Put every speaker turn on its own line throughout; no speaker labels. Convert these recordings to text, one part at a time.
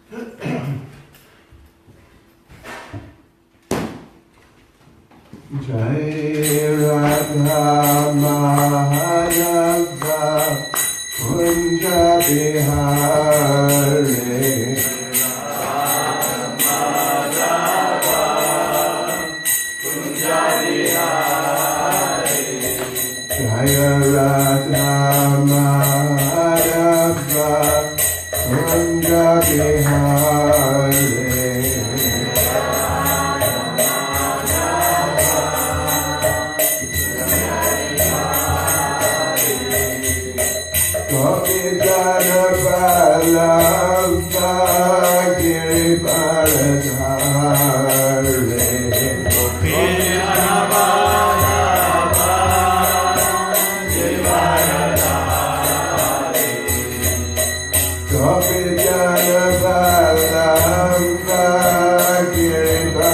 Jai Radha Madhava Kunja Bihare Jaya Radha Madhava Kunja Bihare Gopijana Vallabha Girivaradhare Gopijana Vallabha Girivaradhare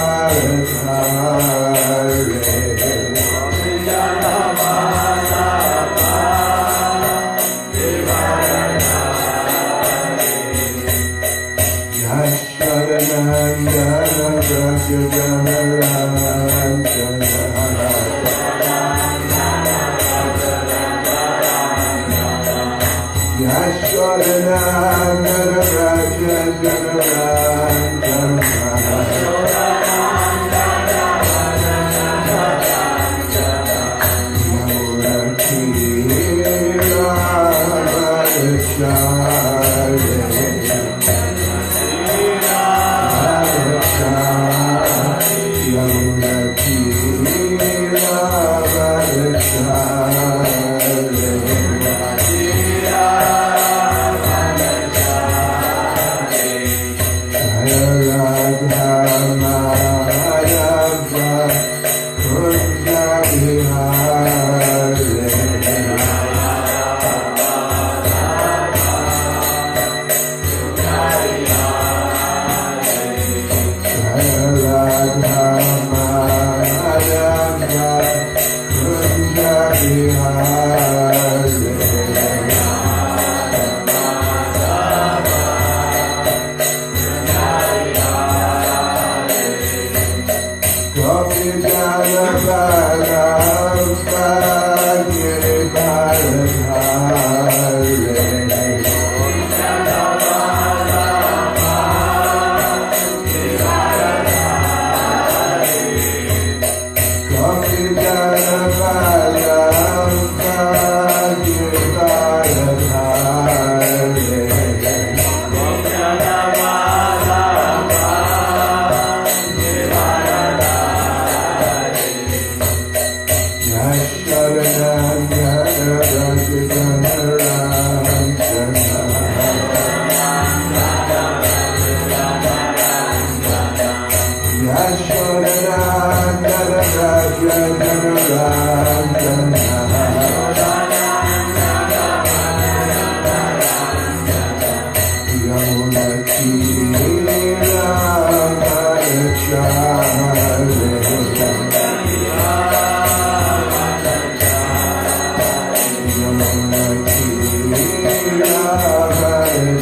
Gopijana Vallabha Girivaradhare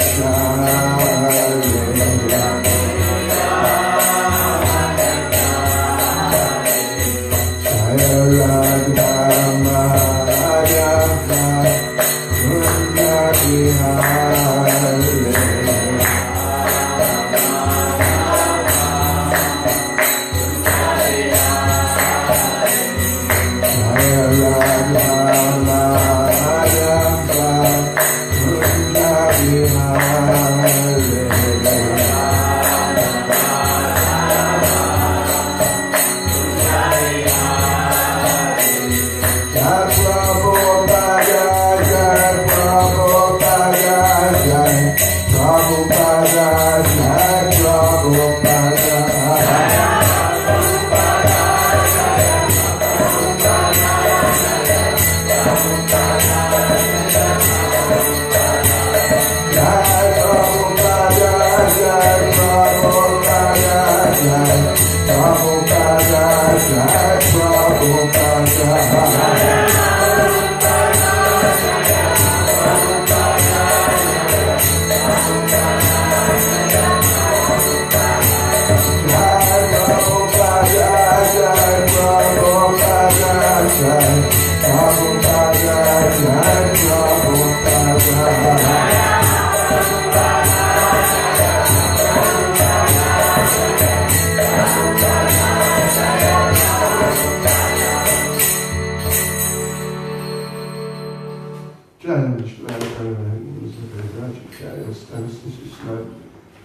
Prabhupada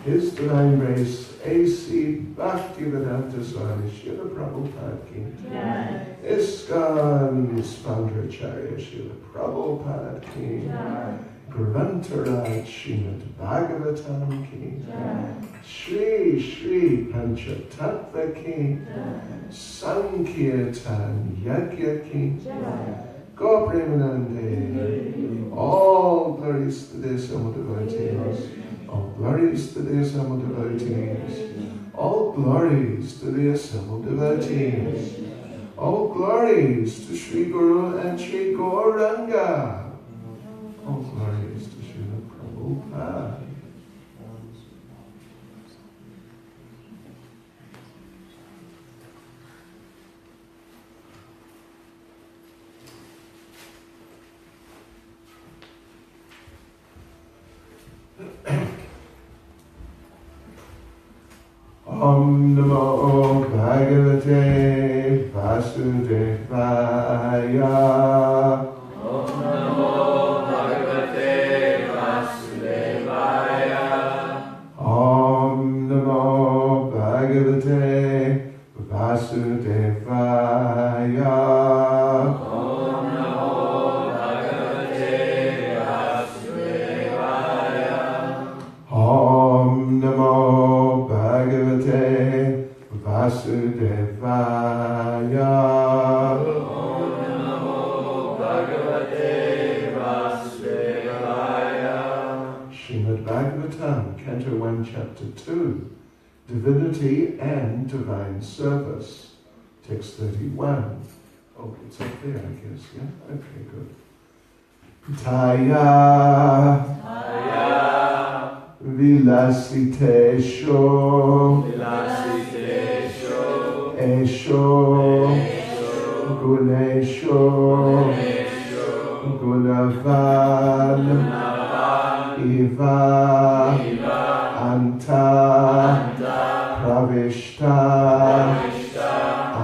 His Divine Grace, A.C. Bhakti Swami, Srila Prabhupada Ki. ISKCON's founder Acharya Srila Prabhupada Ki. Grantaraj Srimad Bhagavatam Ki. Shri Shri Panchatattva Ki. Sankirtan Yajna Ki. Go Premanande. All glories to the Sama devotees. All glories to the assembled devotees. All glories to the assembled devotees. All glories to Sri Guru and Sri Gauranga. All glories to Srila Prabhupada. Om Namo Bhagavate Vasudevaya.
Om Namo Bhagavate Vasudevaya.
Om Namo Bhagavate Vasudevaya.
Om Namo Bhagavate Vasudevaya.
Om Namo Bhagavate Vasudevaya.
Om Namo Bhagavate Vasudevaya.
Srimad Bhagavatam, Canto 1, Chapter 2, Divinity and Divine Service, Text 31. Oh, it's up there, I guess, yeah? Okay, good. Taya Vilasitesho Esho Gunesho Gunavan Iva Anta Pravishta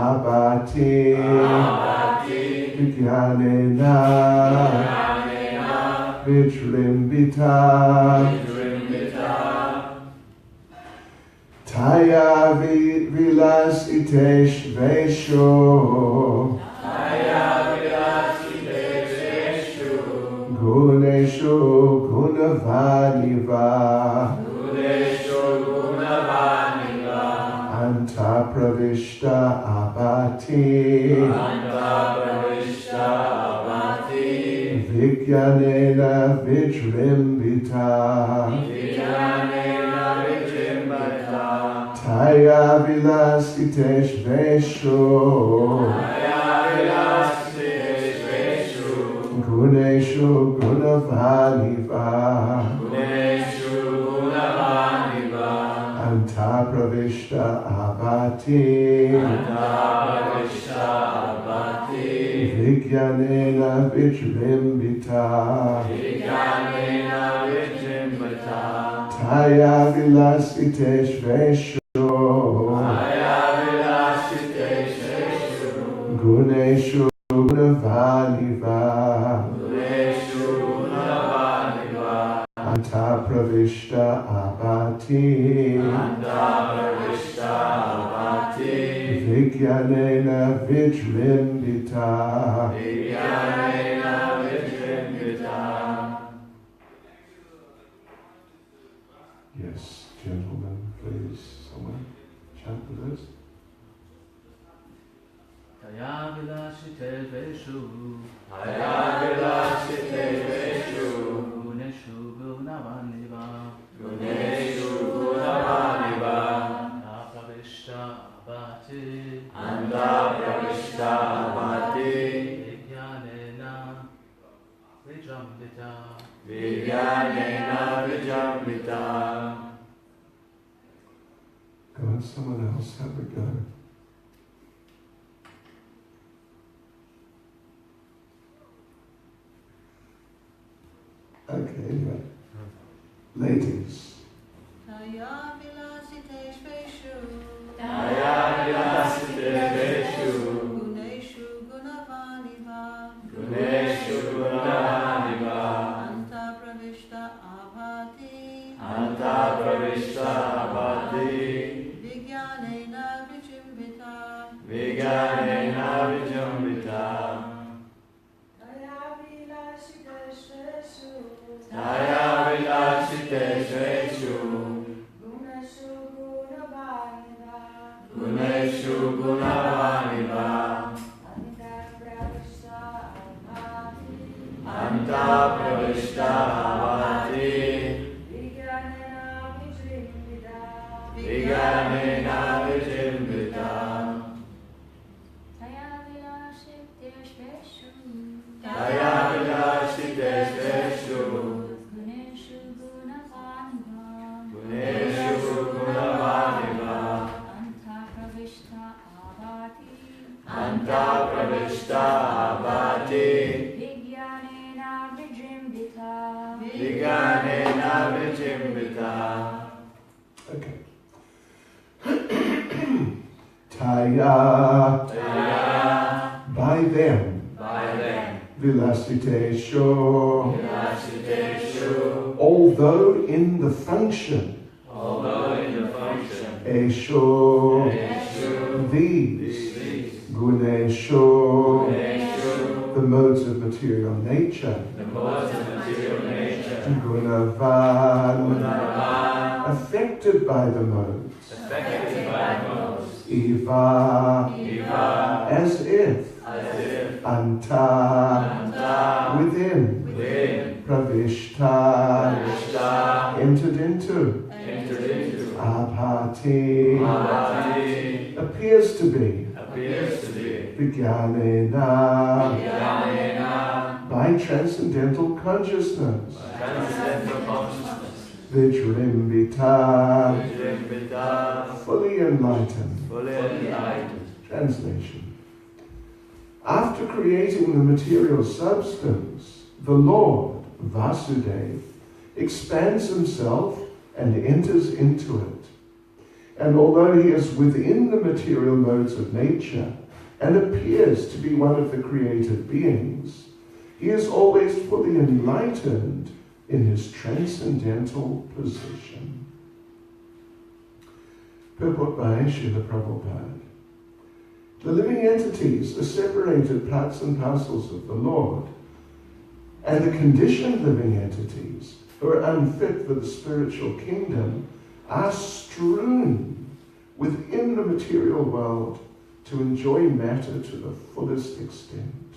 Abati Vijnanena Vijrimbita Taya Vilasitesh Vesho Gunesho Gunavaniva Anta Pravishta Abati Vijnanena Vijrimbita Taya Vilasitesh Vesho Gunesho Gunavaniva Anta Pravishta Abati Vijnanena Vijrimbita Taya Vilasitesh Vesho Gunesho Gunavaniva Anta Pravishta Abati Vijnanena Vijrimbita. Yes, gentlemen, please, someone chant with us.
Taya Vilasite Veshu Guneshu Gunavaniva Anta Pravishta Abati Vijnanena Vijrimbita.
Go on, someone else, have a go. Okay, anyway. Ladies.
Taya Vilasite Veshu Guneshu Gunavaniva Anta Pravishta pravishta abhati.
Anta pravishta bhati.
Vijnanena vichimbita.
Vijnanena vijumbita. Taya vilasiteshveshu. Guneshu gunavaniva. Anta pravishta bhati. Vijnanena vijimbita. Taya vilasiteshveshu. Guneshu gunavaniva. Anta pravishta bhati. Vijnanena vijimbita.
Okay. Taya. By them. Vilasitesho. Although in the function. Esho. These. Gunesho. The modes of material nature. Gunavan. Affected by the modes. Eva. As if. Anta. Within. Pravishta. Entered into. Abhati. Appears to be. Vijnanena. By transcendental consciousness. Vijrimbita. Fully enlightened. Translation. After creating the material substance, the Lord, Vasudeva, expands himself and enters into it. And although he is within the material modes of nature and appears to be one of the created beings, he is always fully enlightened in his transcendental position. Purport by Srila Prabhupada. The living entities are separated parts and parcels of the Lord, and the conditioned living entities, who are unfit for the spiritual kingdom, are strewn within the material world to enjoy matter to the fullest extent.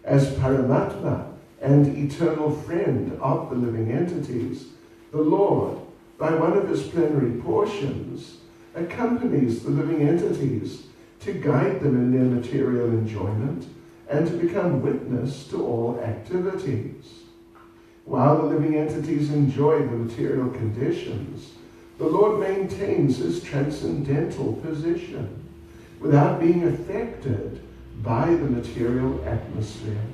As Paramatma and eternal friend of the living entities, the Lord, by one of his plenary portions, accompanies the living entities to guide them in their material enjoyment and to become witness to all activities. While the living entities enjoy the material conditions, the Lord maintains his transcendental position without being affected by the material atmosphere.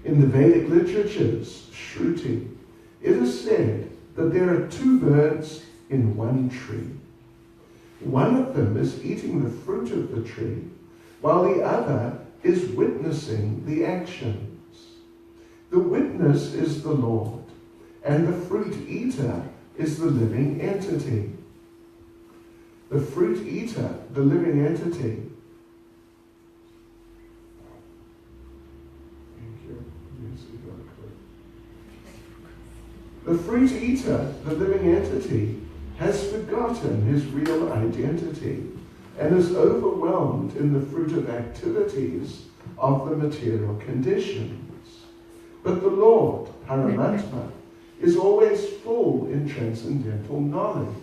In the Vedic literatures, Shruti, it is said that there are two birds in one tree. One of them is eating the fruit of the tree, while the other is witnessing the actions. The witness is the Lord, and the fruit eater is the living entity. The fruit eater, the living entity. Thank you. Yes, you got it correct. The fruit eater, the living entity, has forgotten his real identity and is overwhelmed in the fruit of activities of the material conditions. But the Lord, Paramatma, is always full in transcendental knowledge.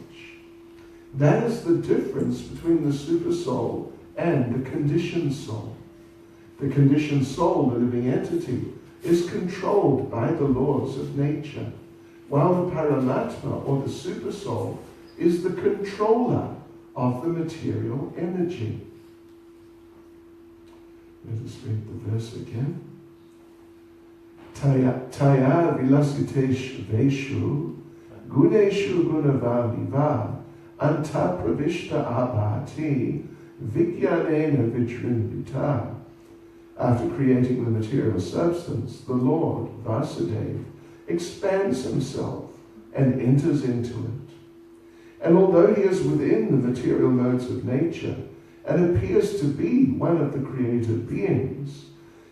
That is the difference between the supersoul and the conditioned soul. The conditioned soul, the living entity, is controlled by the laws of nature, while the Paramatma, or the supersoul, is the controller of the material energy. Let us read the verse again. Taya vilasitesh veshu, guneshu gunavaviva, anta pravishta abhati, vijnanena vijrimbita. After creating the material substance, the Lord, Vasudeva, expands himself and enters into it. And although he is within the material modes of nature and appears to be one of the created beings,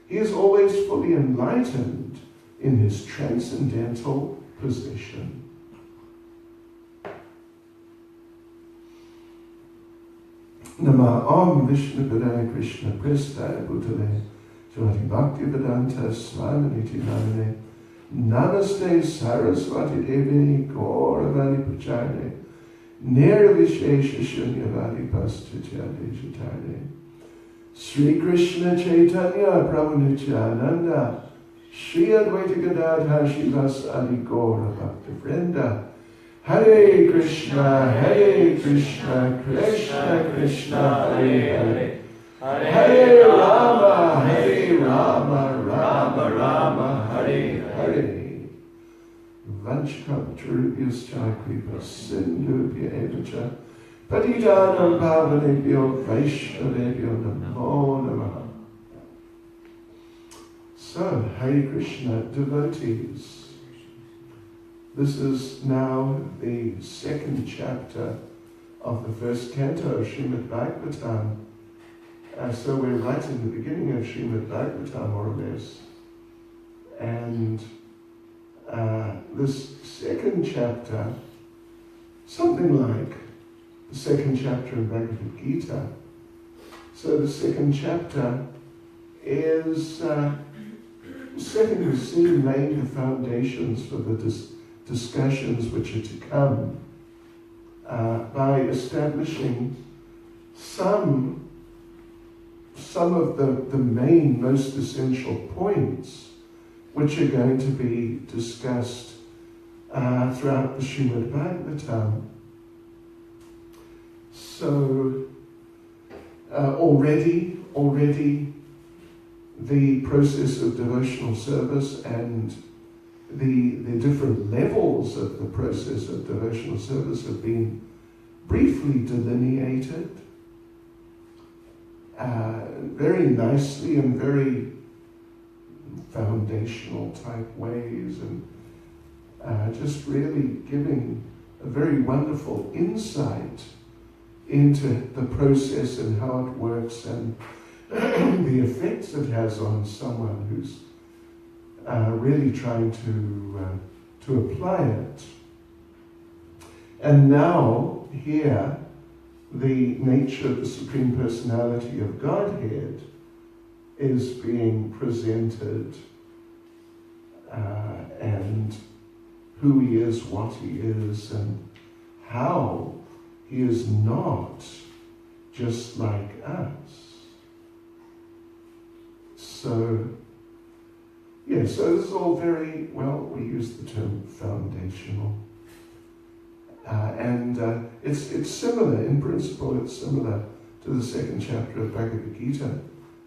he is always fully enlightened in his transcendental position. Nama Om Vishnu Padaya Krishna Prestaya Bhutale HH Bhakti Swami Namane Namaste Saraswati Devi Gauravani Pachane Nirvishesha Shunyavadi Paschachade Jatane Sri Krishna Chaitanya Prabhu Nityananda Shri Advaita Gadadhar Shivas Adi Gaura Bhakta Vrinda Hare Krishna, Krishna Krishna, Hare Hare, Hare Rama, Rama Rama, Hare Hare. Vanchakaptarubhyascha kripa sindhubhya evacha patitanam pavanebhyo vaishnavebhyo namo namaha. So, Hare Krishna devotees, this is now the second chapter of the first canto of Srimad Bhagavatam. So we're right in the beginning of Srimad Bhagavatam, more or less. And this second chapter, something like the second chapter in Bhagavad Gita. So the second chapter is setting the scene, laying the foundations for the discussions which are to come by establishing some of the main, most essential points which are going to be discussed throughout the Srimad Bhagavatam. So already the process of devotional service and the different levels of the process of devotional service have been briefly delineated very nicely in very foundational type ways, and just really giving a very wonderful insight into the process and how it works and the effects it has on someone who's really trying to apply it. And now here, the nature of the Supreme Personality of Godhead is being presented, and who he is, what he is, and how he is not just like us. So this is all very, well, we use the term foundational. And it's similar, in principle, it's similar to the second chapter of Bhagavad Gita,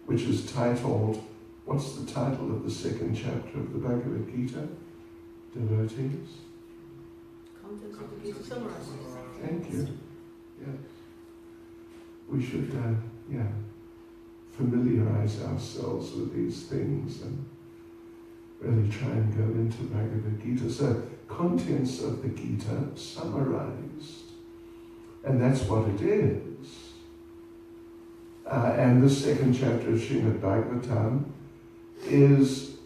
which is titled, what's the title of the second chapter of the Bhagavad Gita, devotees?
Context of the Gita summarized.
Thank you. Yes. We should, familiarize ourselves with these things and really try and go into Bhagavad Gita. So, contents of the Gita summarized. And that's what it is. And the second chapter of Srimad Bhagavatam is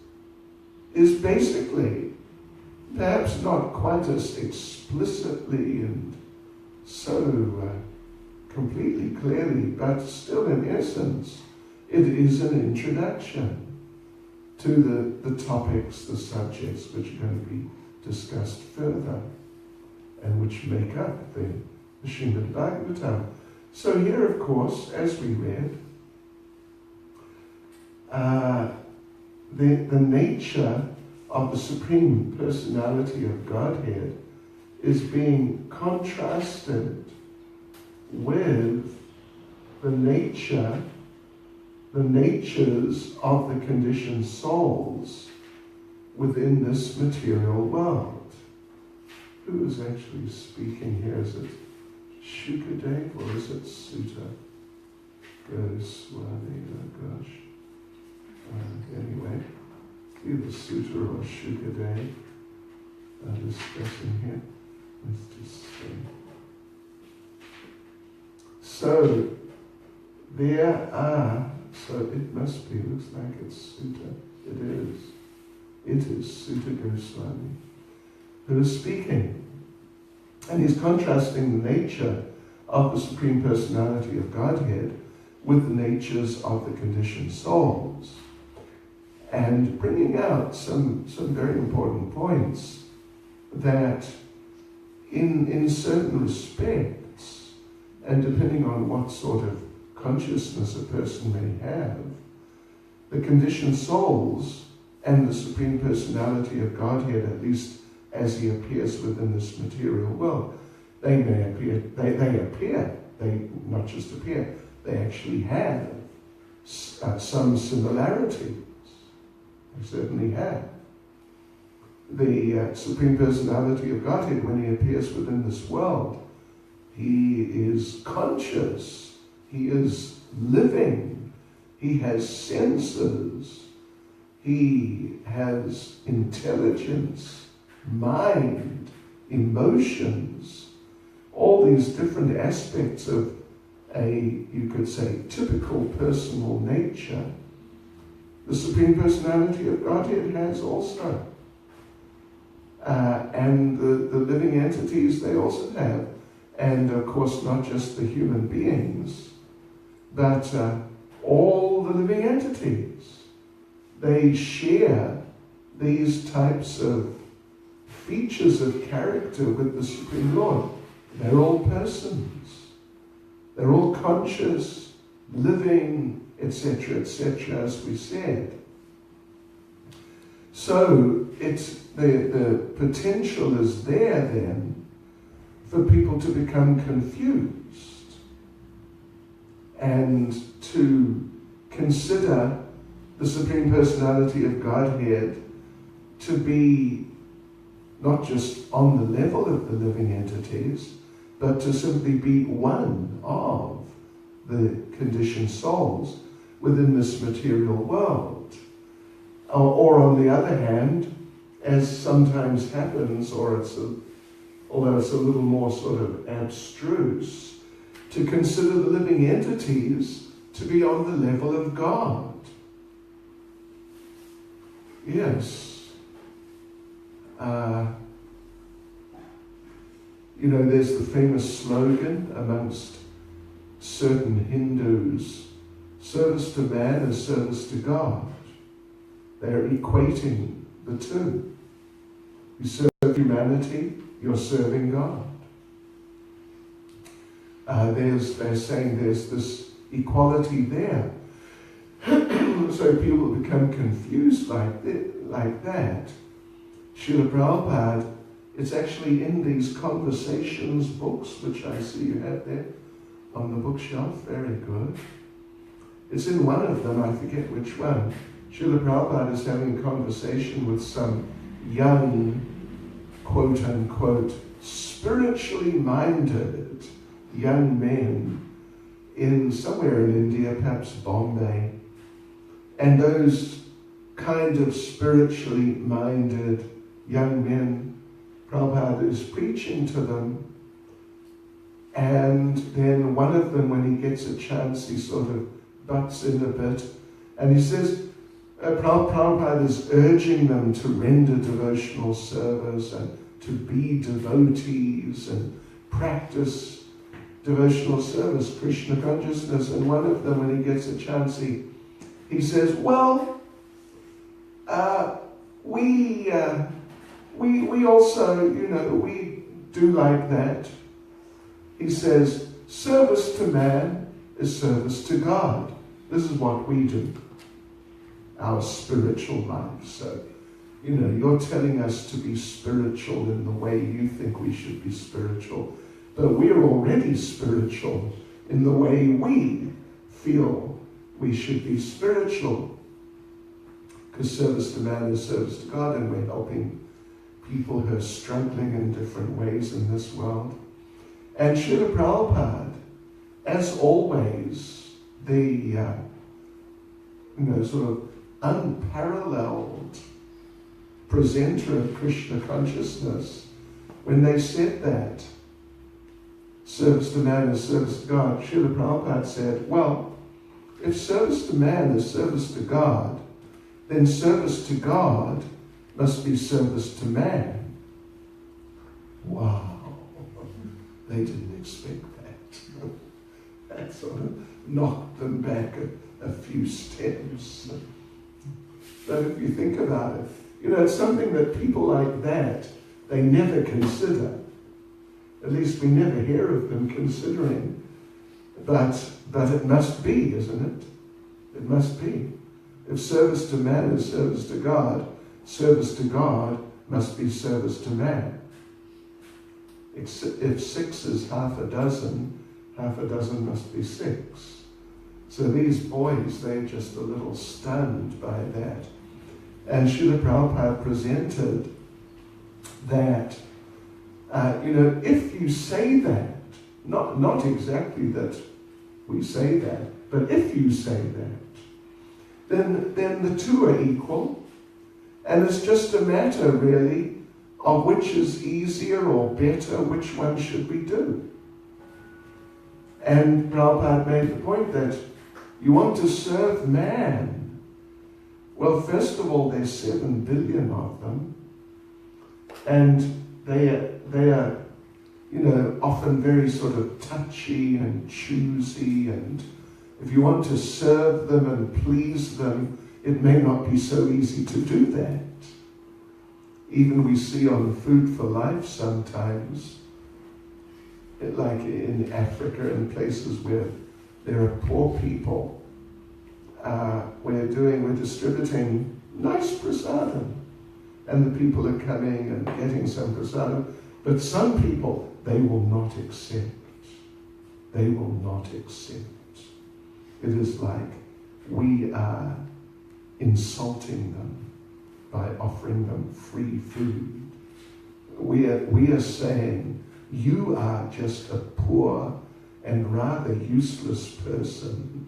basically, perhaps not quite as explicitly and so completely clearly, but still in essence, it is an introduction to the topics, the subjects which are going to be discussed further and which make up the Srimad Bhagavatam. So here, of course, as we read, the nature of the Supreme Personality of Godhead is being contrasted with the natures of the conditioned souls within this material world. Who is actually speaking here? Is it Shukadev or is it Sutta Goswami? Oh gosh. Anyway, either Sutta or Shukadev. discussing here. Let's just so there are, so it must be, looks like it's Sutta. It is Sutta Goswami who is speaking. And he's contrasting the nature of the Supreme Personality of Godhead with the natures of the conditioned souls, and bringing out some very important points that in certain respects, and depending on what sort of consciousness a person may have, the conditioned souls and the Supreme Personality of Godhead, at least as he appears within this material world, they may appear, they not just appear, they actually have some similarities. They certainly have. The Supreme Personality of Godhead, when he appears within this world, he is conscious, he is living, he has senses, he has intelligence, mind, emotions, all these different aspects of a, you could say, typical personal nature. The Supreme Personality of Godhead has also. And the living entities, they also have. And of course, not just the human beings, but all the living entities. They share these types of features of character with the Supreme Lord. They're all persons. They're all conscious, living, etc., as we said. So it's the potential is there then for people to become confused and to consider the Supreme Personality of Godhead to be not just on the level of the living entities, but to simply be one of the conditioned souls within this material world. Or on the other hand, as sometimes happens, although it's a little more sort of abstruse, to consider the living entities to be on the level of God. Yes. There's the famous slogan amongst certain Hindus, service to man is service to God. They're equating the two. You serve humanity, you're serving God. They're saying there's this equality there. So people become confused like that. Srila Prabhupada, it's actually in these conversations books, which I see you have there on the bookshelf, very good. It's in one of them, I forget which one. Srila Prabhupada is having a conversation with some young, quote-unquote, spiritually minded young men in somewhere in India, perhaps Bombay. And those kind of spiritually minded young men, Prabhupada is preaching to them, and then one of them, when he gets a chance, he sort of butts in a bit, and he says, Prabhupada is urging them to render devotional service and to be devotees and practice devotional service, Krishna consciousness. And one of them, when he gets a chance, he says, well, we also, we do like that. He says, service to man is service to God. This is what we do, our spiritual life. So, you're telling us to be spiritual in the way you think we should be spiritual, but we're already spiritual in the way we feel we should be spiritual. Because service to man is service to God, and we're helping people who are struggling in different ways in this world. And Srila Prabhupada, as always, the sort of unparalleled presenter of Krishna consciousness, when they said that, service to man is service to God, Srila Prabhupada said, well, if service to man is service to God, then service to God must be service to man. Wow. They didn't expect that. That sort of knocked them back a few steps. But if you think about it, it's something that people like that, they never consider. At least we never hear of them considering. But it must be, isn't it? It must be. If service to man is service to God must be service to man. If 6 is half a dozen must be 6. So these boys, they're just a little stunned by that. And Srila Prabhupada presented that, if you say that, not exactly that we say that, but if you say that, then the two are equal, and it's just a matter, really, of which is easier or better, which one should we do. And Prabhupada made the point that you want to serve man. Well, first of all, there's 7 billion of them, and they are often very sort of touchy and choosy, and if you want to serve them and please them, it may not be so easy to do that. Even we see on Food for Life sometimes, like in Africa and places where there are poor people, we're distributing nice prasadam, and the people are coming and getting some prasadam, but some people, they will not accept. They will not accept. It is like we are insulting them by offering them free food. We are saying, you are just a poor and rather useless person,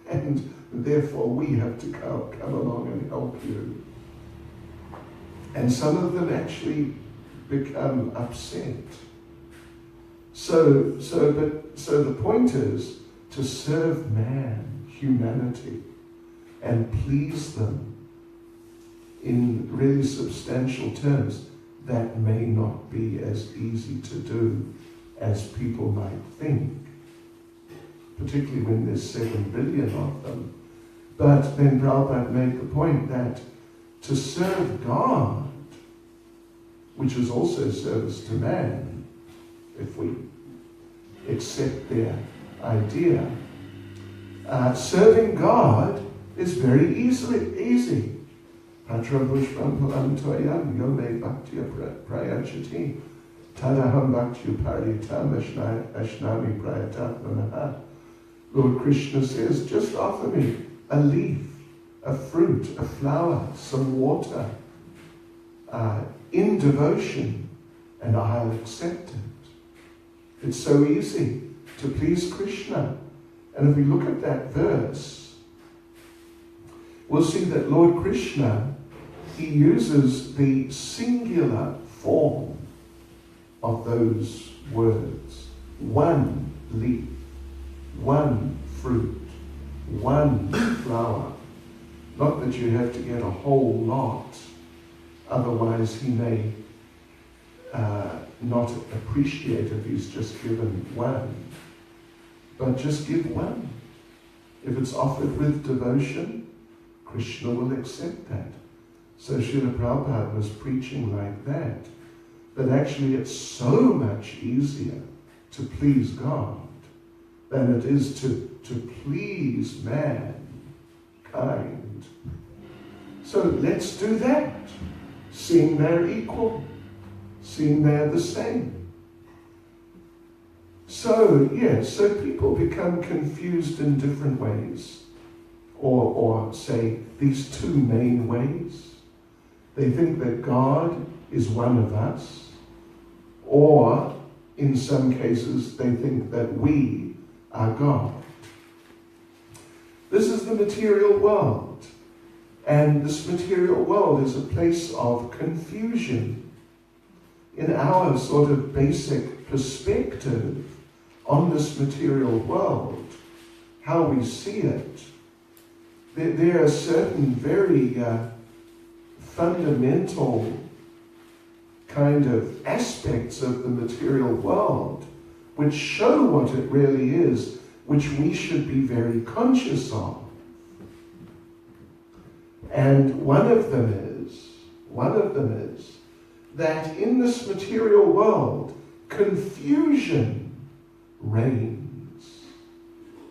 and therefore we have to come along and help you. And some of them actually become upset. So the point is to serve man, humanity, and please them in really substantial terms. That may not be as easy to do as people might think, particularly when there's 7 billion of them. But then Prabhupada made the point that to serve God, which is also service to man, if we accept their idea, serving God is very easy. Patra Pushpam Palam Toyam Yome Bhaktiya Prayachati Tadaham Bhaktiya Paritam Ashnami Prayatat Manaha. Lord Krishna says, just offer me a leaf, a fruit, a flower, some water, in devotion, and I'll accept it. It's so easy to please Krishna. And if we look at that verse, we'll see that Lord Krishna, he uses the singular form of those words. One leaf, one fruit, one flower. Not that you have to get a whole lot, otherwise he may not appreciate if he's just given one. But just give one. If it's offered with devotion, Krishna will accept that. So Srila Prabhupada was preaching like that actually it's so much easier to please God than it is to please mankind. So let's do that, seeing they're equal, seeing they're the same. So people become confused in different ways, or say these two main ways. They think that God is one of us, or in some cases they think that we are God. This is the material world. And this material world is a place of confusion. In our sort of basic perspective on this material world, how we see it, there are certain very fundamental kind of aspects of the material world which show what it really is, which we should be very conscious of. And one of them is that in this material world, confusion reigns.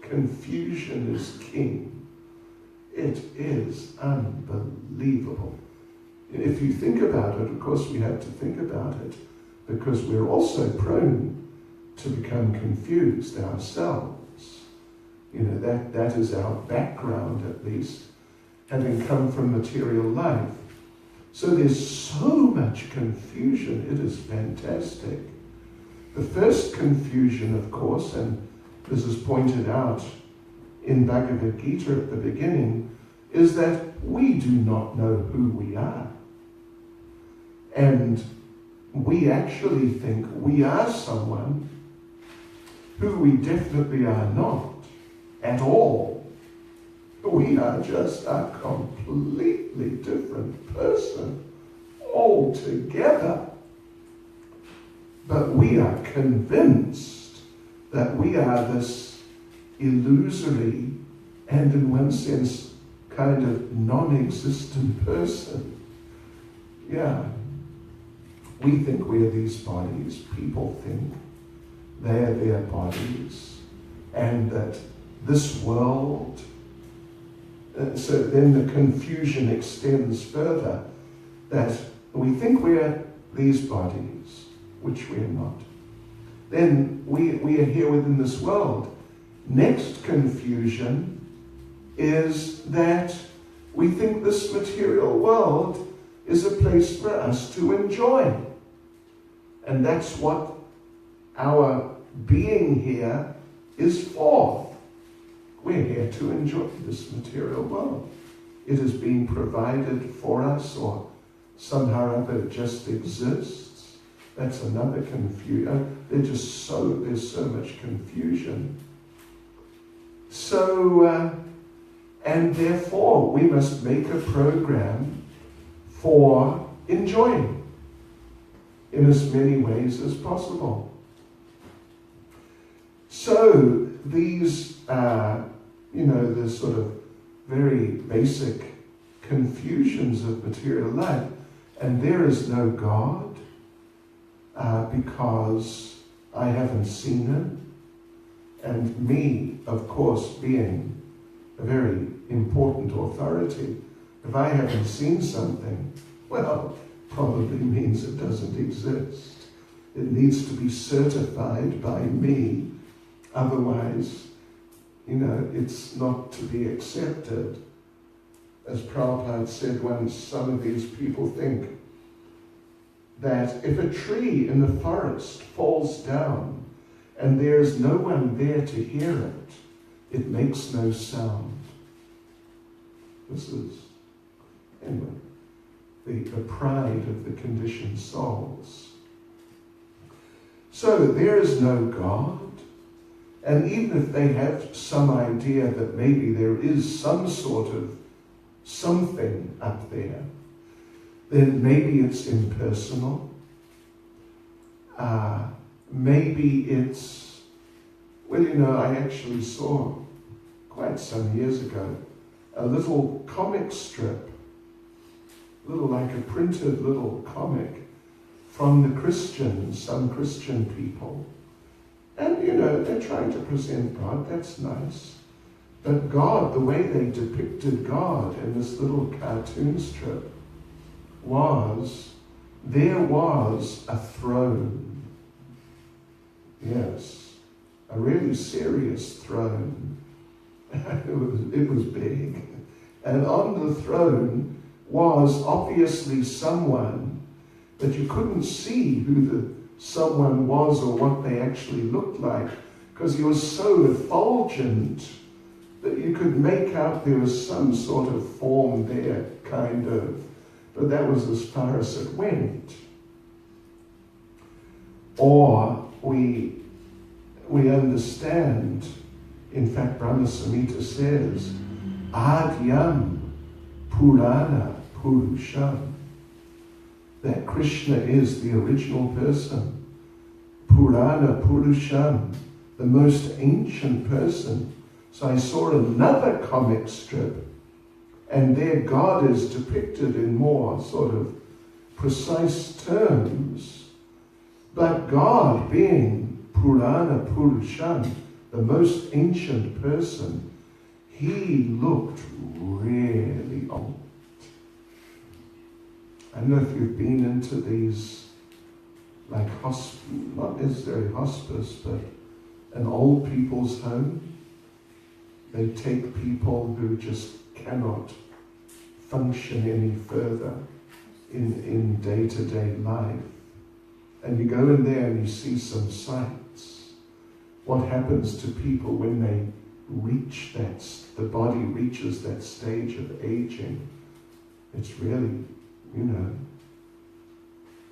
Confusion is king. It is unbelievable. If you think about it, of course we have to think about it, because we're also prone to become confused ourselves. That is our background, at least, having come from material life. So there's so much confusion, it is fantastic. The first confusion, of course, and this is pointed out in Bhagavad Gita at the beginning, is that we do not know who we are. And we actually think we are someone who we definitely are not at all. We are just a completely different person altogether. But we are convinced that we are this illusory and, in one sense, kind of non-existent person. Yeah. We think we are these bodies. People think they are their bodies. And that this world... so then the confusion extends further, that we think we're these bodies, which we're not. Then we are here within this world. Next confusion is that we think this material world is a place for us to enjoy. And that's what our being here is for. We're here to enjoy this material world. It is being provided for us, or somehow or other it just exists. That's another confusion. There's so much confusion. So, and therefore we must make a program for enjoying in as many ways as possible. So these, the sort of very basic confusions of material life, and there is no God because I haven't seen him, and me, of course, being a very important authority, if I haven't seen something, well, probably means it doesn't exist. It needs to be certified by me, otherwise, it's not to be accepted. As Prabhupada said once, some of these people think that if a tree in the forest falls down and there's no one there to hear it, it makes no sound. This is, anyway, the pride of the conditioned souls. So there is no God. And even if they have some idea that maybe there is some sort of something up there, then maybe it's impersonal. Maybe it's, I actually saw quite some years ago a little comic strip, like a printed little comic from the Christians, some Christian people. And, they're trying to present God, that's nice. But God, the way they depicted God in this little cartoon strip there was a throne. Yes, a really serious throne. It was big. And on the throne was obviously someone, but you couldn't see who the someone was or what they actually looked like, because he was so effulgent that you could make out there was some sort of form there kind of, but that was as far as it went. Or we understand, in fact, Brahma Samhita says, Adyam Purana Purusham, that Krishna is the original person. Purana Purusham, the most ancient person. So I saw another comic strip, and there God is depicted in more sort of precise terms. But God, being Purana Purusham, the most ancient person, he looked really old. I don't know if you've been into these, like not necessarily hospice, but an old people's home. They take people who just cannot function any further in day-to-day life. And you go in there and you see some sights. What happens to people when they reach the body reaches that stage of aging? It's really,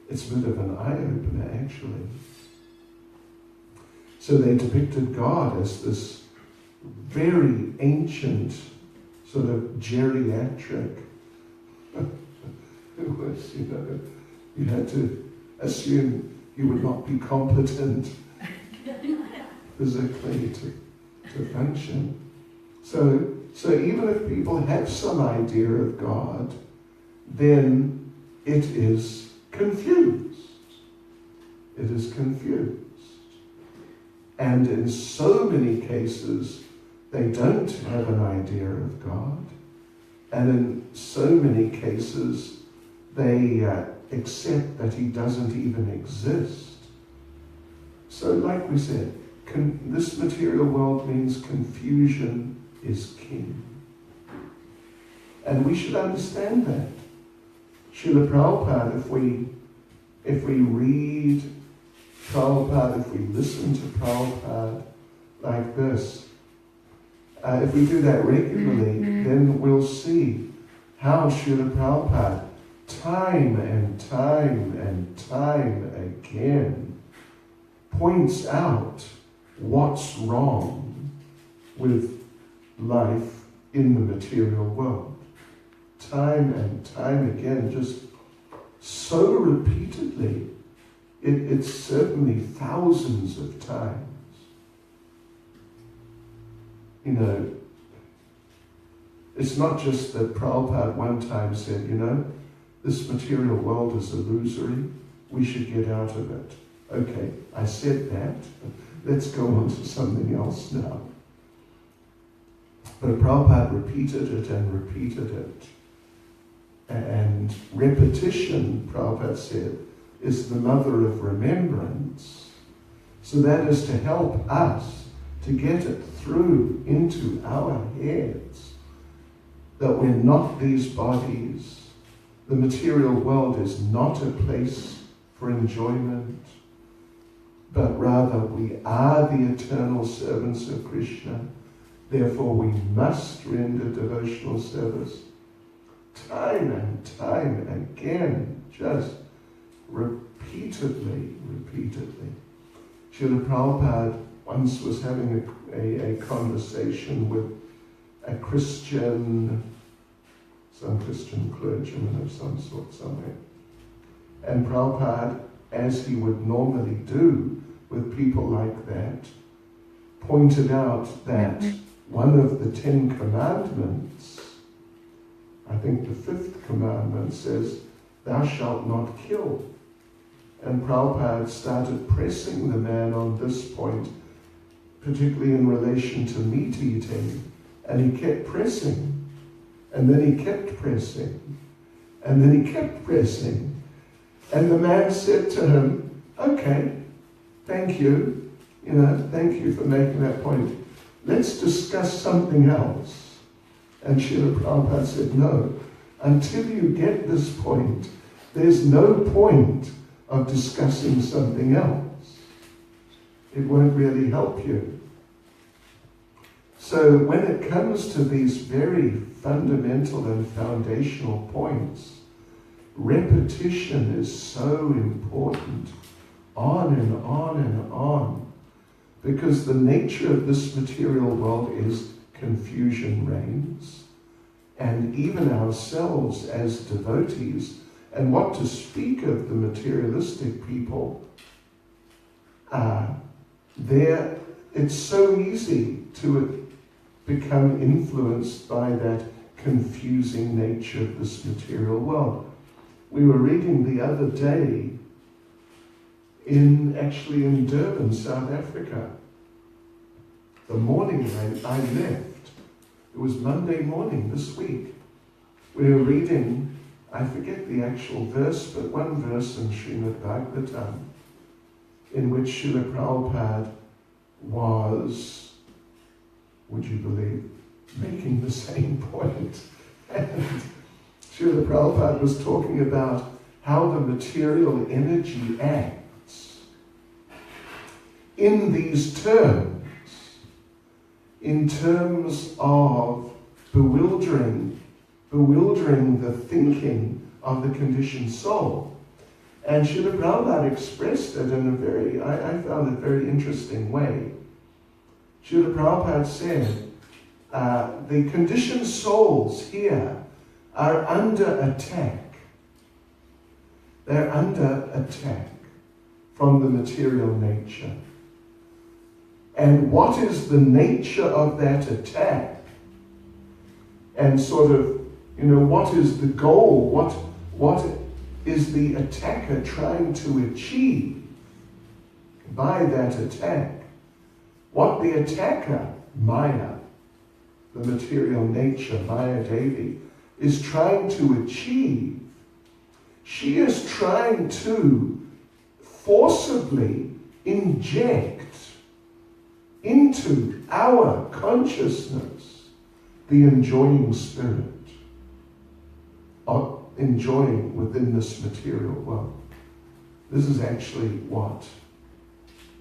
it's a bit of an eye-opener actually. So they depicted God as this very ancient, sort of geriatric, who was, you had to assume he would not be competent physically to function. So even if people have some idea of God, then it is confused. It is confused. And in so many cases, they don't have an idea of God. And in so many cases, they accept that he doesn't even exist. So like we said, this material world means confusion is king. And we should understand that. Srila Prabhupada, if we read Prabhupada, if we listen to Prabhupada like this, if we do that regularly, then we'll see how Srila Prabhupada time and time again points out what's wrong with life in the material world. Time and time again, just so repeatedly. It's certainly thousands of times. It's not just that Prabhupada one time said, this material world is illusory, we should get out of it. Okay, I said that, let's go on to something else now. But Prabhupada repeated it and repeated it. And repetition, Prabhupada said, is the mother of remembrance. So that is to help us to get it through into our heads that we're not these bodies. The material world is not a place for enjoyment, but rather we are the eternal servants of Krishna. Therefore we must render devotional service time and time again, just repeatedly. Srila Prabhupada once was having a conversation with some Christian clergyman of some sort somewhere. And Prabhupada, as he would normally do with people like that, pointed out that one of the 10 commandments, I think the 5th commandment, says, "Thou shalt not kill." And Prabhupada started pressing the man on this point, particularly in relation to meat eating. And he kept pressing. And then he kept pressing. And then he kept pressing. And the man said to him, "Okay, thank you. Thank you for making that point. Let's discuss something else." And Srila Prabhupada said, "No, until you get this point, there's no point of discussing something else. It won't really help you." So when it comes to these very fundamental and foundational points. Repetition is so important, on and on and on, because the nature of this material world is confusion reigns, and even ourselves as devotees, and what to speak of the materialistic people, it's so easy to become influenced by that confusing nature of this material world. We were reading the other day in Durban, South Africa. The morning I left, it was Monday morning this week. We were reading, I forget the actual verse, but one verse in Srimad Bhagavatam, in which Srila Prabhupada was, would you believe, making the same point. And Srila Prabhupada was talking about how the material energy acts in these terms, in terms of bewildering the thinking of the conditioned soul. And Srila Prabhupada expressed it in a very, I found it very interesting way. Srila Prabhupada said, the conditioned souls here are under attack. They're under attack from the material nature. And what is the nature of that attack? And sort of, what is the goal? What is the attacker trying to achieve by that attack? What the attacker, Maya, the material nature, Maya Devi, is trying to achieve, she is trying to forcibly inject into our consciousness the enjoying spirit of enjoying within this material world. This is actually what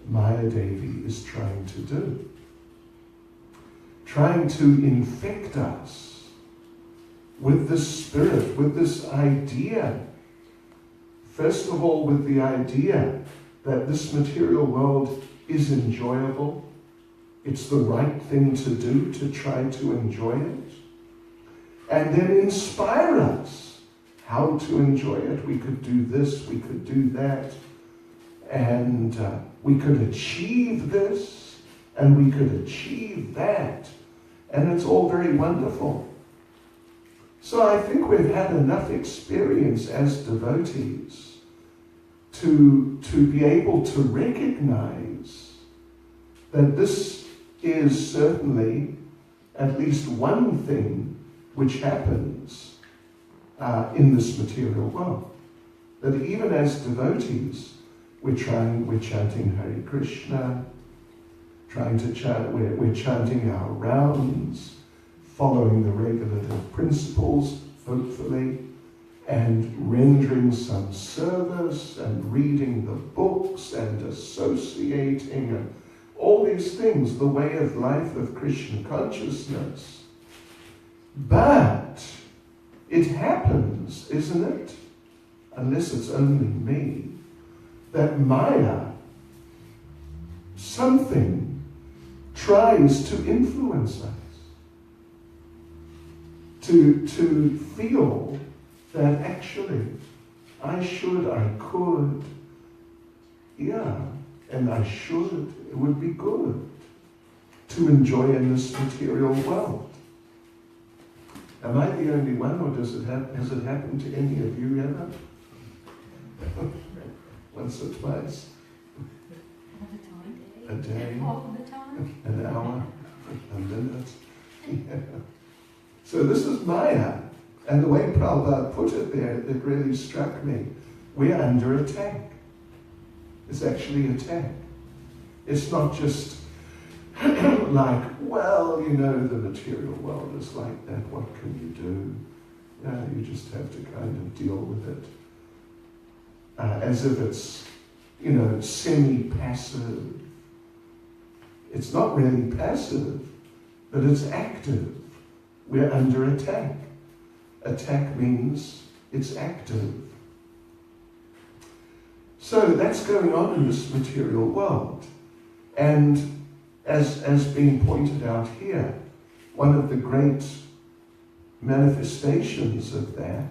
Maya Devi is trying to do. Trying to infect us with this spirit, with this idea. First of all, with the idea that this material world is enjoyable. It's the right thing to do to try to enjoy it. And then inspire us how to enjoy it. We could do this, we could do that, and we could achieve this, and we could achieve that. And it's all very wonderful. So I think we've had enough experience as devotees to be able to recognize that this is certainly at least one thing which happens in this material world. That even as devotees, we're chanting Hare Krishna, we're chanting our rounds, following the regulative principles, hopefully, and rendering some service, and reading the books, and associating, and all these things, the way of life of Krishna consciousness. But it happens, isn't it, unless it's only me, that Maya, something, tries to influence us, to feel that actually I could, and I should, it would be good to enjoy in this material world. Am I the only one, or has it happened to any of you ever? Once or twice? A day?
All the time?
An hour? A minute? Yeah. So this is Maya. And the way Prabhupada put it there, it really struck me. We're under attack. It's actually attack. It's not just like, well, the material world is like that. What can you do? You just have to kind of deal with it. As if it's, semi-passive. It's not really passive, but it's active. we're under attack. Attack means it's active. So that's going on in this material world. And as being pointed out here, one of the great manifestations of that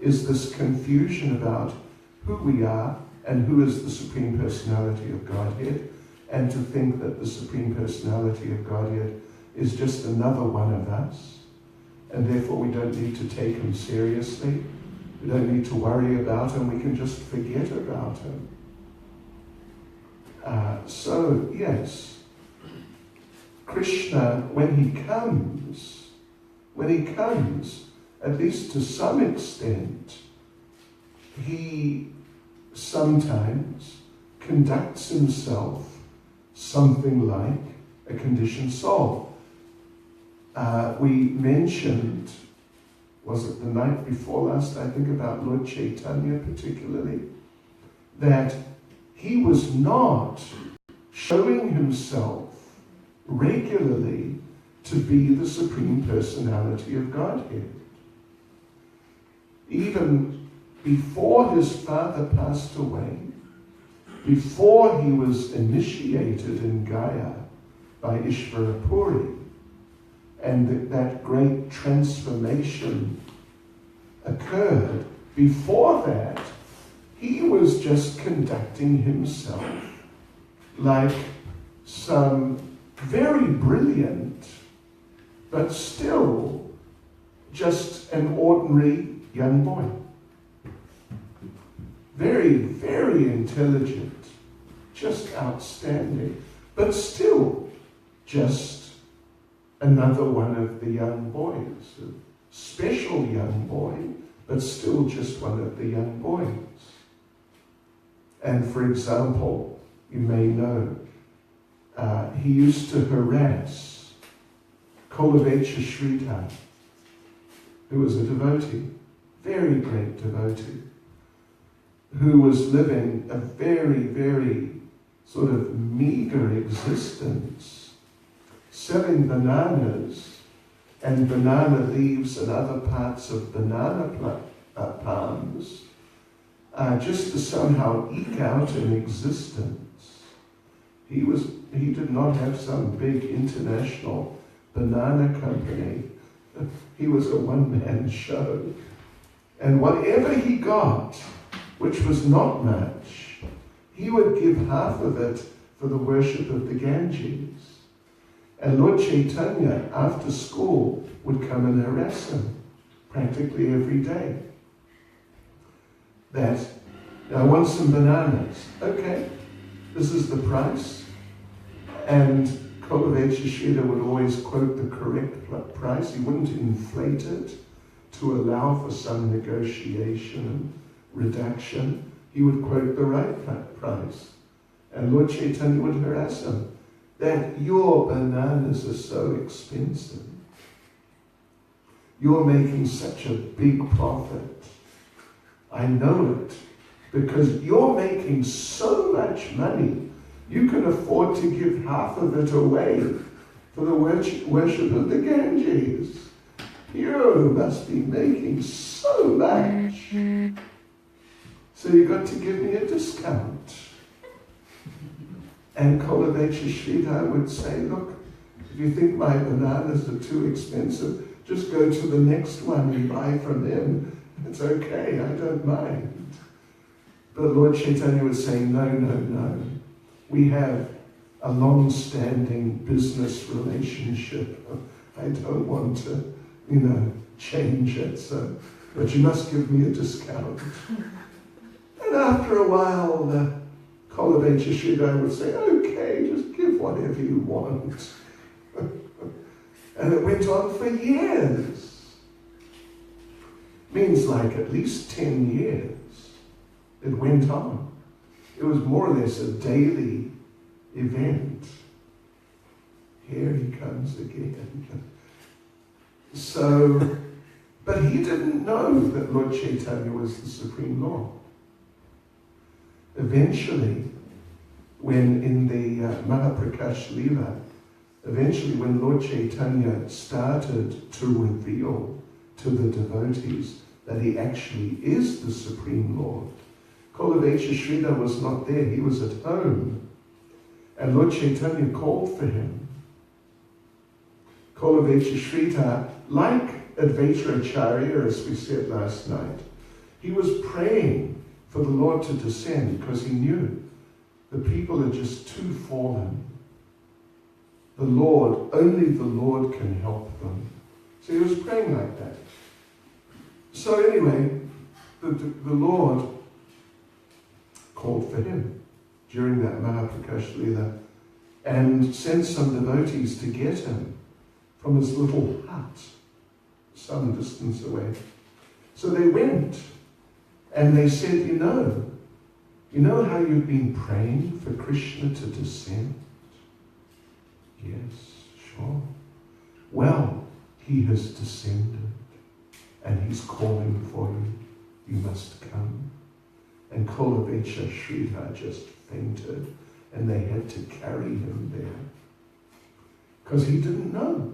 is this confusion about who we are and who is the Supreme Personality of Godhead, and to think that the Supreme Personality of Godhead is just another one of us, and therefore we don't need to take him seriously. We don't need to worry about him. We can just forget about him. So, yes, Krishna, when he comes, at least to some extent, he sometimes conducts himself something like a conditioned soul. We mentioned, was it the night before last, I think, about Lord Chaitanya particularly, that he was not showing himself regularly to be the Supreme Personality of Godhead. Even before his father passed away, before he was initiated in Gaya by Ishvara Puri, and that great transformation occurred, before that, he was just conducting himself like some very brilliant, but still just an ordinary young boy. Very, very intelligent, just outstanding, but still just another one of the young boys, a special young boy, but still just one of the young boys. And for example, you may know, he used to harass Kolavecha Shrita, who was a devotee, very great devotee, who was living a very, very sort of meager existence, selling bananas and banana leaves and other parts of banana palms, just to somehow eke out an existence. He did not have some big international banana company. He was a one-man show. And whatever he got, which was not much, he would give half of it for the worship of the Ganges. And Lord Chaitanya, after school, would come and harass him practically every day. That, I want some bananas. Okay, this is the price. And Kolavecha Shrita would always quote the correct price. He wouldn't inflate it to allow for some negotiation and reduction. He would quote the right price. And Lord Chaitanya would harass him that your bananas are so expensive. You're making such a big profit. I know it, because you're making so much money, you can afford to give half of it away for the worship of the Ganges. You must be making so much. So you got to give me a discount. And Kolavecha Shrita would say, look, if you think my bananas are too expensive, just go to the next one and buy from them. It's okay, I don't mind. But Lord Chaitanya would say, no. We have a long-standing business relationship. I don't want to, change it, but you must give me a discount. And after a while, the Kolavecha Shrita would say, okay, just give whatever you want. And it went on for years. Means like at least 10 years. It went on. It was more or less a daily event. Here he comes again. So, but he didn't know that Lord Chaitanya was the Supreme Lord. Eventually, when in the Mahaprakash Leela, eventually when Lord Chaitanya started to reveal to the devotees that he actually is the Supreme Lord, Kolavecha Sridhar was not there, he was at home. And Lord Chaitanya called for him. Kolavecha Sridhar, like Advaita Acharya, as we said last night, he was praying for the Lord to descend because he knew the people are just too fallen. The Lord, only the Lord can help them. So he was praying like that. So anyway, the Lord called for him during that Mahaprakash Leela and sent some devotees to get him from his little hut some distance away. So they went and they said, you know how you've been praying for Krishna to descend? Yes, sure. Well, he has descended and he's calling for you. You must come. And Kolavecha Sridhar just fainted and they had to carry him there because he didn't know.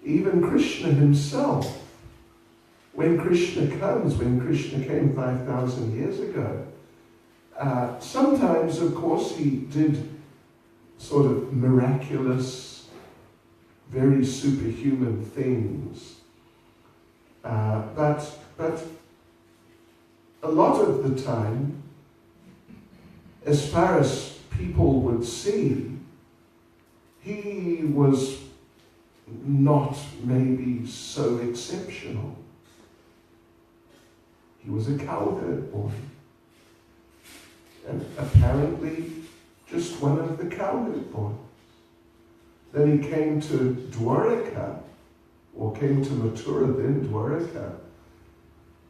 Even Krishna himself, when Krishna comes, when Krishna came 5,000 years ago, sometimes, of course, he did sort of miraculous, very superhuman things. But a lot of the time, as far as people would see, he was not maybe so exceptional. He was a cowherd boy. And apparently just one of the cowherd boys. Then he came to Dwaraka, or came to Mathura, then Dwaraka.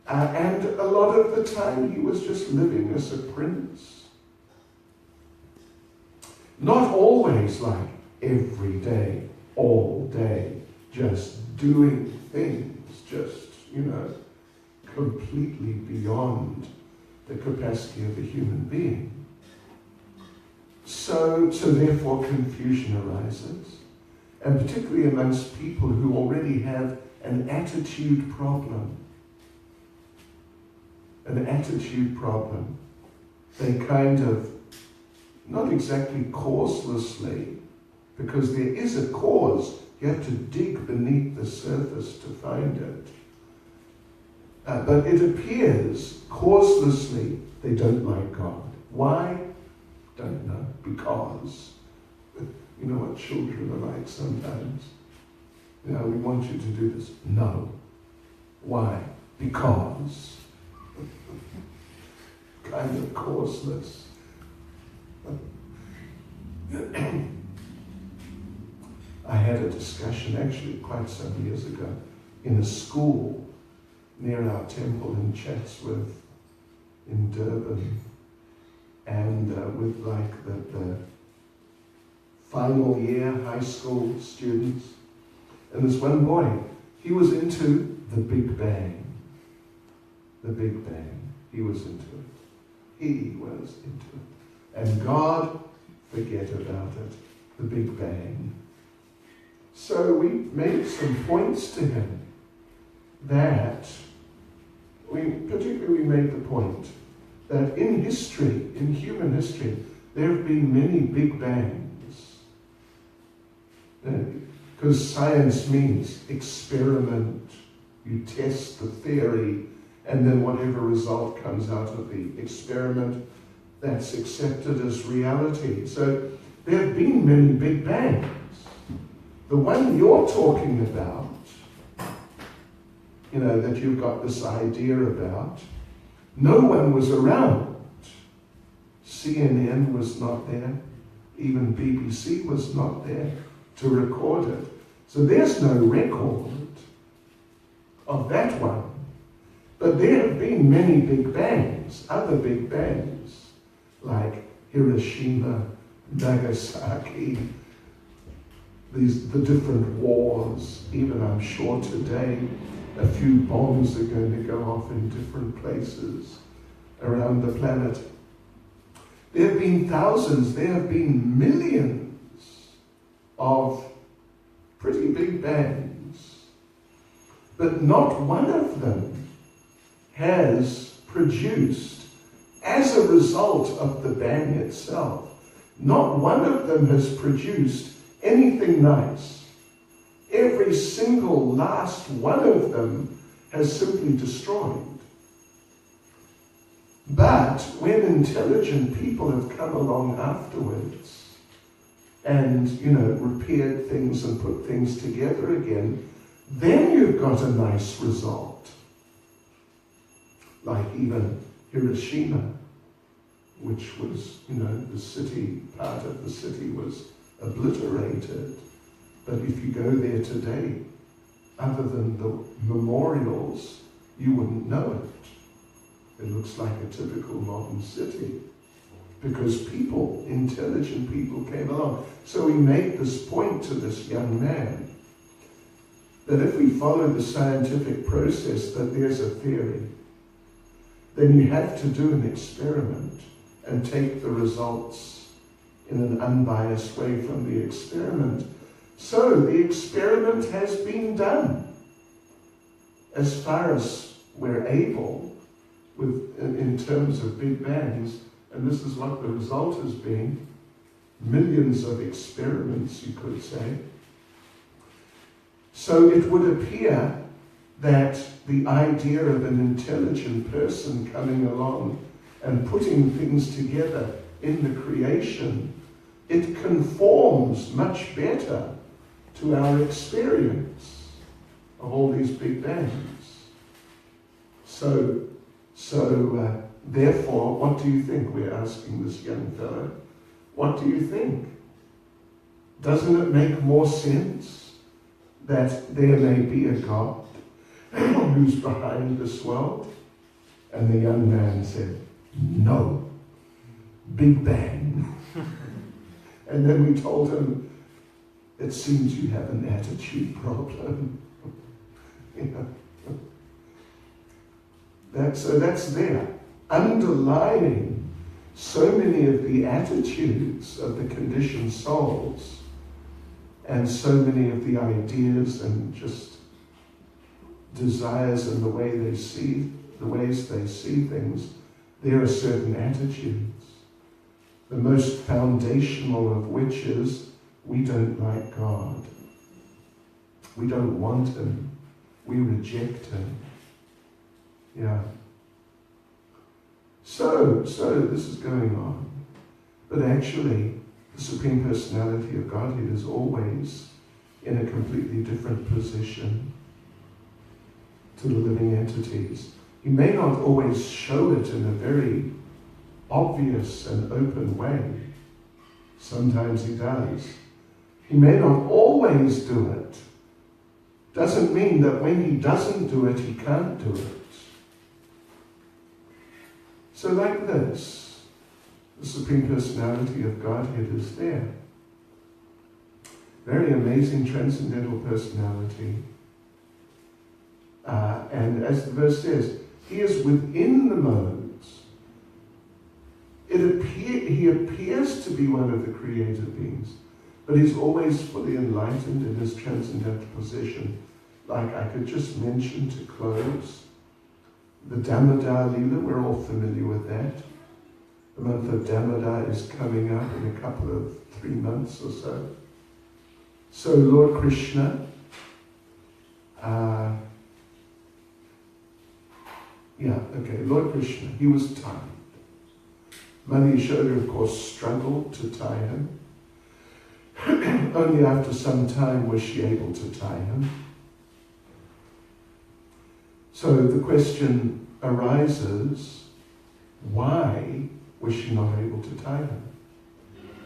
And a lot of the time he was just living as a prince. Not always like every day, all day, just doing things, just, completely beyond the capacity of a human being. So therefore confusion arises, and particularly amongst people who already have an attitude problem. An attitude problem. They kind of, not exactly causelessly, because there is a cause, you have to dig beneath the surface to find it. But it appears causelessly they don't like God. Why? Don't know. Because. You know what children are like sometimes. We want you to do this. No. Why? Because. Kind of causeless. I had a discussion actually quite some years ago in a school near our temple in Chatsworth in Durban, and with like the final year high school students. And this one boy, he was into the Big Bang. The Big Bang. He was into it. He was into it. And God, forget about it. The Big Bang. So we made some points to him that we made the point that in history, in human history, there have been many Big Bangs. Because science means experiment, you test the theory, and then whatever result comes out of the experiment, that's accepted as reality. So there have been many Big Bangs. The one you're talking about, that you've got this idea about, no one was around. CNN was not there. Even BBC was not there to record it. So there's no record of that one. But there have been many Big Bangs, other Big Bangs, like Hiroshima, Nagasaki, the different wars. Even I'm sure today, a few bombs are going to go off in different places around the planet. There have been thousands, there have been millions of pretty big bangs, but not one of them has produced, as a result of the bang itself, not one of them has produced anything nice. Every single last one of them has simply destroyed. But when intelligent people have come along afterwards and, repaired things and put things together again, then you've got a nice result. Like even Hiroshima, which was, the city, part of the city was obliterated. But if you go there today, other than the memorials, you wouldn't know it. It looks like a typical modern city. Because people, intelligent people, came along. So we made this point to this young man, that if we follow the scientific process, that there's a theory, then you have to do an experiment and take the results in an unbiased way from the experiment. So the experiment has been done as far as we're able in terms of big bangs, and this is what the result has been. Millions of experiments, you could say. So it would appear that the idea of an intelligent person coming along and putting things together in the creation, it conforms much better to our experience of all these big bangs. So therefore, what do you think? We're asking this young fellow. What do you think? Doesn't it make more sense that there may be a God who's behind this world? And the young man said, no. Big Bang. And then we told him, it seems you have an attitude problem. So that's there. Underlying so many of the attitudes of the conditioned souls and so many of the ideas and just desires and the ways they see things, there are certain attitudes. The most foundational of which is, we don't like God. We don't want Him. We reject Him. Yeah. So this is going on. But actually, the Supreme Personality of Godhead is always in a completely different position to the living entities. He may not always show it in a very obvious and open way. Sometimes He does. He may not always do it. Doesn't mean that when He doesn't do it, He can't do it. So like this, the Supreme Personality of Godhead is there. Very amazing transcendental personality. And as the verse says, He is within the modes. He appears to be one of the created beings, but He's always fully enlightened in His transcendental position. Like I could just mention to close, the Damodar Lila, we're all familiar with that. The month of Damodar is coming up in a couple of 3 months or so. So Lord Krishna, Lord Krishna, he was tied. Mother Yashoda, of course, struggled to tie him. Only after some time was she able to tie him. So the question arises, why was she not able to tie him?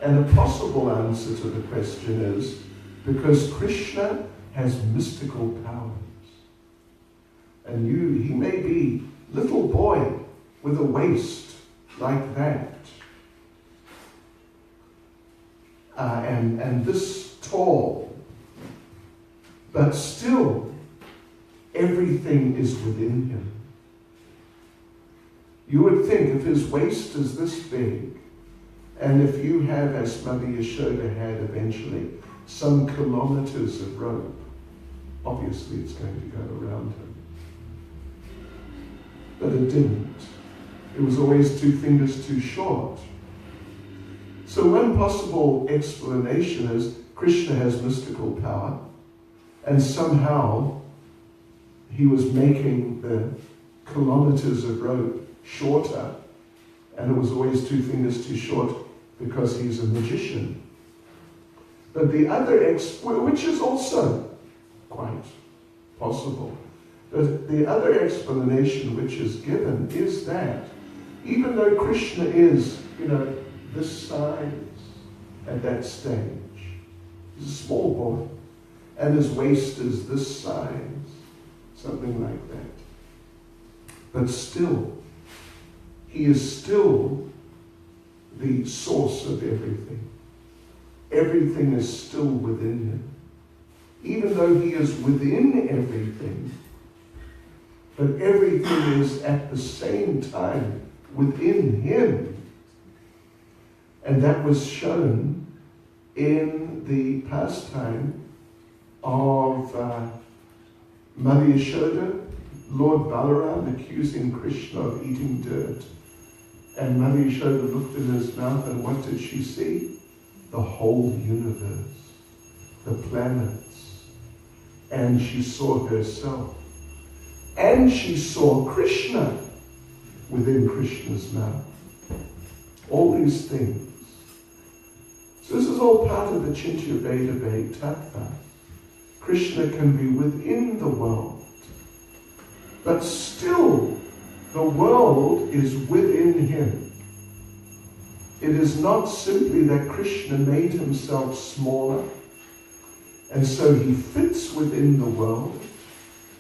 And a possible answer to the question is, because Krishna has mystical powers. And he may be little boy with a waist like that. And this tall. But still, everything is within him. You would think if his waist is this big, and if you have, as Mother Yashoda had eventually, some kilometers of rope, obviously it's going to go around him. But it didn't. It was always 2 fingers too short. So one possible explanation is Krishna has mystical power, and somehow he was making the kilometers of rope shorter, and it was always 2 fingers too short because he's a magician. But the other which is also quite possible, but the other explanation which is given is that even though Krishna is, this size at that stage, he's a small boy, and his waist is this size, something like that. But still, he is still the source of everything. Everything is still within him. Even though he is within everything, but everything is at the same time within him. And that was shown in the pastime of Mother Yashoda, Lord Balaram accusing Krishna of eating dirt. And Mother Yashoda looked in his mouth, and what did she see? The whole universe, the planets. And she saw herself. And she saw Krishna within Krishna's mouth. All these things. So this is all part of the Chintya Veda Tattva. Krishna can be within the world, but still the world is within him. It is not simply that Krishna made himself smaller, and so he fits within the world,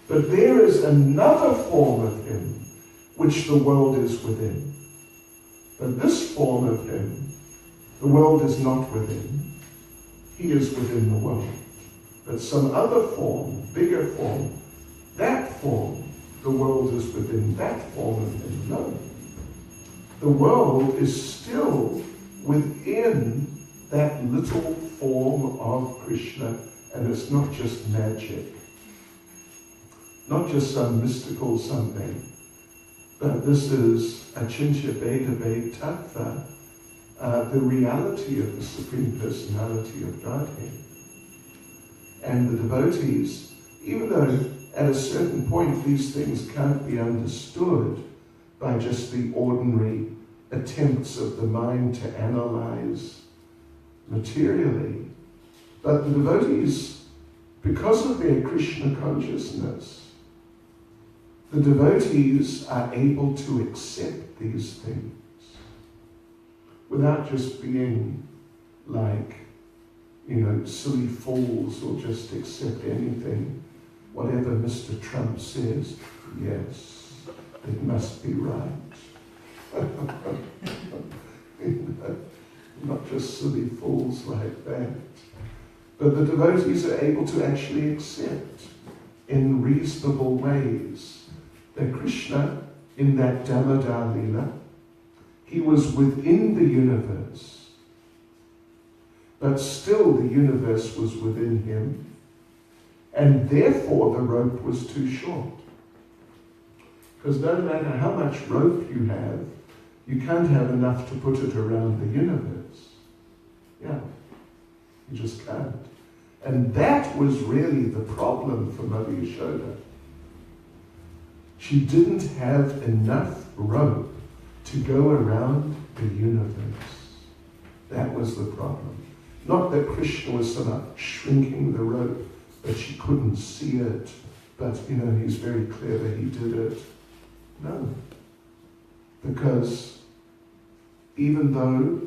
but there is another form of him which the world is within. But this form of him, the world is not within. He is within the world. But some other form, bigger form, that form, the world is within that form of him. No. The world is still within that little form of Krishna, and it's not just magic. Not just some mystical something. But this is Achintya Veda Tattva, the reality of the Supreme Personality of Godhead. And the devotees, even though at a certain point these things can't be understood by just the ordinary attempts of the mind to analyze materially, but the devotees, because of their Krishna consciousness, the devotees are able to accept these things without just being like, silly fools or just accept anything. Whatever Mr. Trump says, yes, it must be right. Not just silly fools like that. But the devotees are able to actually accept in reasonable ways that Krishna, in that Damodar Lila, he was within the universe, but still the universe was within him, and therefore the rope was too short. Because no matter how much rope you have, you can't have enough to put it around the universe. Yeah, you just can't. And that was really the problem for Mother Yashoda. She didn't have enough rope to go around the universe. That was the problem. Not that Krishna was somehow shrinking the rope, but she couldn't see it. But, he's very clear that he did it. No. Because even though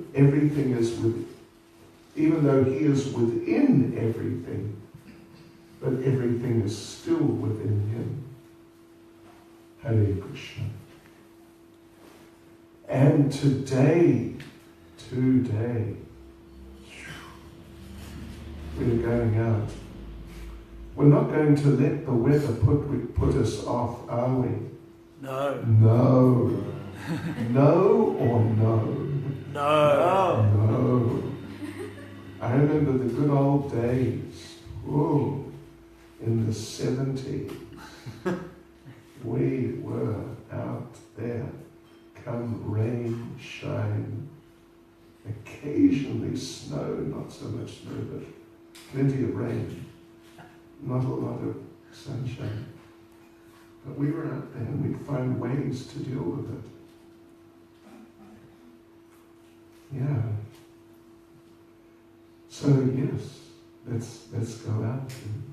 he is within everything, but everything is still within him. Hare Krishna. And today, we're going out. We're not going to let the weather put us off, are we?
No.
No. No or no?
No.
No. I remember the good old old days, whoa, in the 70s, we were out there, come rain, shine, occasionally snow, not so much snow, but plenty of rain, not a lot of sunshine. But we were out there and we'd find ways to deal with it. Yeah. So yes, let's go out and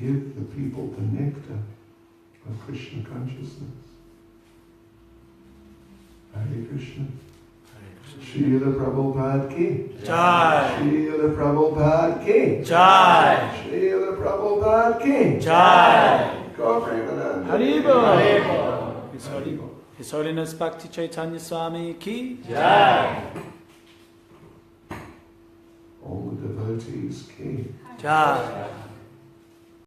give the people the nectar of Krishna consciousness. Hare Krishna. Srila Prabhupada ki
Jai.
Srila Prabhupada ki
Jai.
Srila Prabhupada ki
Jai.
Go Premanand.
Haribo. His Holiness Bhakti Caitanya Swami ki
Jai.
All the devotees ki
Jai.